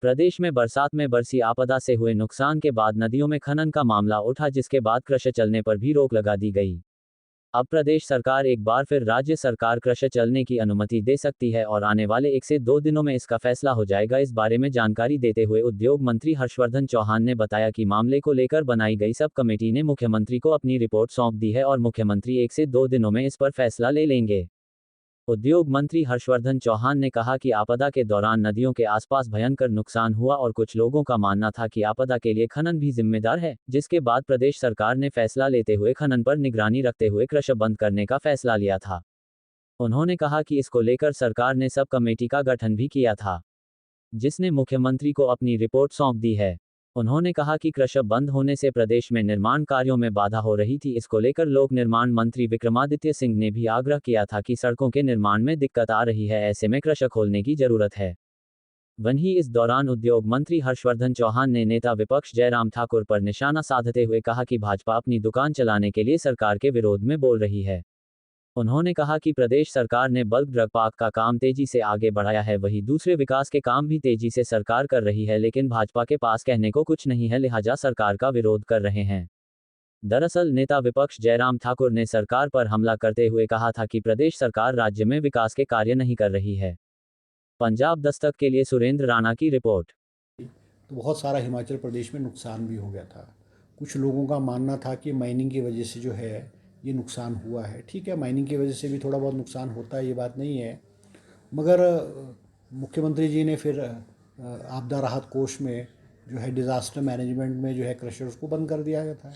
प्रदेश में बरसात में बरसी आपदा से हुए नुकसान के बाद नदियों में खनन का मामला उठा, जिसके बाद क्रशर चलने पर भी रोक लगा दी गई। अब प्रदेश सरकार एक बार फिर राज्य सरकार क्रशर चलने की अनुमति दे सकती है और आने वाले 1 से 2 दिनों में इसका फैसला हो जाएगा। इस बारे में जानकारी देते हुए उद्योग मंत्री हर्षवर्धन चौहान ने बताया कि मामले को लेकर बनाई गई सब कमेटी ने मुख्यमंत्री को अपनी रिपोर्ट सौंप दी है और मुख्यमंत्री 1 से 2 दिनों में इस पर फैसला ले लेंगे। उद्योग मंत्री हर्षवर्धन चौहान ने कहा कि आपदा के दौरान नदियों के आसपास भयंकर नुकसान हुआ और कुछ लोगों का मानना था कि आपदा के लिए खनन भी जिम्मेदार है, जिसके बाद प्रदेश सरकार ने फैसला लेते हुए खनन पर निगरानी रखते हुए क्रशर बंद करने का फैसला लिया था। उन्होंने कहा कि इसको लेकर सरकार ने सब कमेटी का गठन भी किया था, जिसने मुख्यमंत्री को अपनी रिपोर्ट सौंप दी है। उन्होंने कहा कि क्रशर बंद होने से प्रदेश में निर्माण कार्यों में बाधा हो रही थी। इसको लेकर लोक निर्माण मंत्री विक्रमादित्य सिंह ने भी आग्रह किया था कि सड़कों के निर्माण में दिक्कत आ रही है, ऐसे में क्रशर खोलने की जरूरत है। वहीं इस दौरान उद्योग मंत्री हर्षवर्धन चौहान ने नेता विपक्ष जयराम ठाकुर पर निशाना साधते हुए कहा कि भाजपा अपनी दुकान चलाने के लिए सरकार के विरोध में बोल रही है। उन्होंने कहा कि प्रदेश सरकार ने बल्क ड्रग पार्क का काम तेजी से आगे बढ़ाया है, वहीं दूसरे विकास के काम भी तेजी से सरकार कर रही है, लेकिन भाजपा के पास कहने को कुछ नहीं है, लिहाजा सरकार का विरोध कर रहे हैं। दरअसल नेता विपक्ष जयराम ठाकुर ने सरकार पर हमला करते हुए कहा था कि प्रदेश सरकार राज्य में विकास के कार्य नहीं कर रही है। पंजाब दस्तक के लिए सुरेंद्र राणा की रिपोर्ट। तो बहुत सारा हिमाचल प्रदेश में नुकसान भी हो गया था। कुछ लोगों का मानना था कि माइनिंग की वजह से जो है ये नुकसान हुआ है। ठीक है, माइनिंग की वजह से भी थोड़ा बहुत नुकसान होता है, ये बात नहीं है, मगर मुख्यमंत्री जी ने फिर आपदा राहत कोष में जो है डिज़ास्टर मैनेजमेंट में जो है क्रशर्स को बंद कर दिया गया था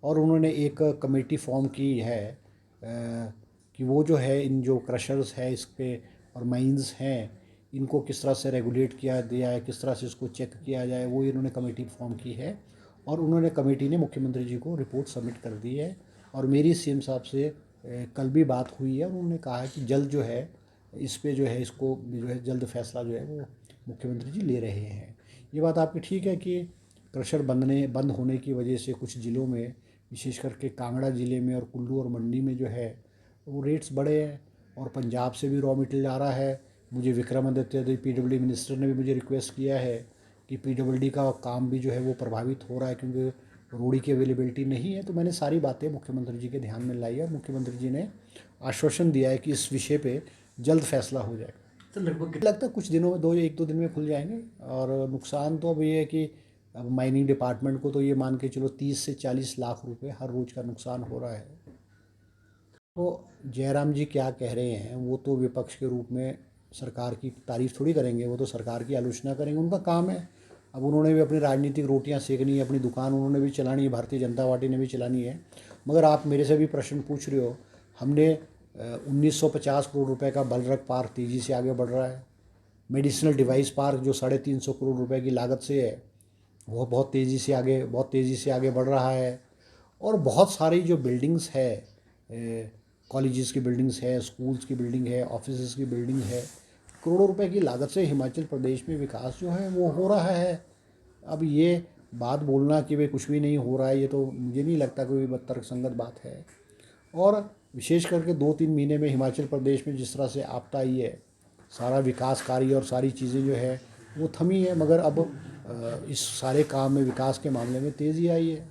और उन्होंने एक कमेटी फॉर्म की है कि वो जो है इन जो क्रशर्स है इस पे और माइंस हैं इनको किस तरह से रेगुलेट किया दिया है, किस तरह से इसको चेक किया जाए, वो इन्होंने कमेटी फॉर्म की है और उन्होंने कमेटी ने मुख्यमंत्री जी को रिपोर्ट सबमिट कर दी है। और मेरी सीएम साहब से कल भी बात हुई है, उन्होंने कहा है कि जल्द जो है इस पे जो है इसको जो है जल्द फैसला जो है वो मुख्यमंत्री जी ले रहे हैं। ये बात आपकी ठीक है कि क्रशर बंद होने की वजह से कुछ ज़िलों में, विशेष करके कांगड़ा ज़िले में और कुल्लू और मंडी में जो है वो रेट्स बढ़े हैं और पंजाब से भी रॉ मटेरियल आ रहा है। मुझे विक्रमादित्य पीडब्ल्यूडी मिनिस्टर ने भी मुझे रिक्वेस्ट किया है कि पीडब्ल्यूडी का काम भी जो है वो प्रभावित हो रहा है क्योंकि रोड़ी की अवेलेबिलिटी नहीं है। तो मैंने सारी बातें मुख्यमंत्री जी के ध्यान में लाई और मुख्यमंत्री जी ने आश्वासन दिया है कि इस विषय पे जल्द फैसला हो जाएगा। तो लगभग लगता है कुछ दिनों में 1-2 दिन में खुल जाएंगे। और नुकसान तो अब ये है कि अब माइनिंग डिपार्टमेंट को तो ये मान के चलो 30 से 40 लाख रुपए हर रोज़ का नुकसान हो रहा है। तो जयराम जी क्या कह रहे हैं, वो तो विपक्ष के रूप में सरकार की तारीफ थोड़ी करेंगे, वो तो सरकार की आलोचना करेंगे, उनका काम है। अब उन्होंने भी अपनी राजनीतिक रोटियां सेकनी है, अपनी दुकान उन्होंने भी चलानी है, भारतीय जनता पार्टी ने भी चलानी है। मगर आप मेरे से भी प्रश्न पूछ रहे हो, हमने 1950 करोड़ रुपए का बलरक पार्क तेज़ी से आगे बढ़ रहा है। मेडिसिनल डिवाइस पार्क जो 350 करोड़ रुपए की लागत से है वो बहुत तेज़ी से आगे बढ़ रहा है। और बहुत सारी जो बिल्डिंग्स है, कॉलेजेस की बिल्डिंग्स है, स्कूल्स की बिल्डिंग है, ऑफिस की बिल्डिंग है, करोड़ों रुपए की लागत से हिमाचल प्रदेश में विकास जो है वो हो रहा है। अब ये बात बोलना कि भाई कुछ भी नहीं हो रहा है, ये तो मुझे नहीं लगता कोई तर्कसंगत बात है। और विशेष करके 2-3 महीने में हिमाचल प्रदेश में जिस तरह से आपदा आई है, सारा विकास कार्य और सारी चीज़ें जो है वो थमी है, मगर अब इस सारे काम में विकास के मामले में तेज़ी आई है।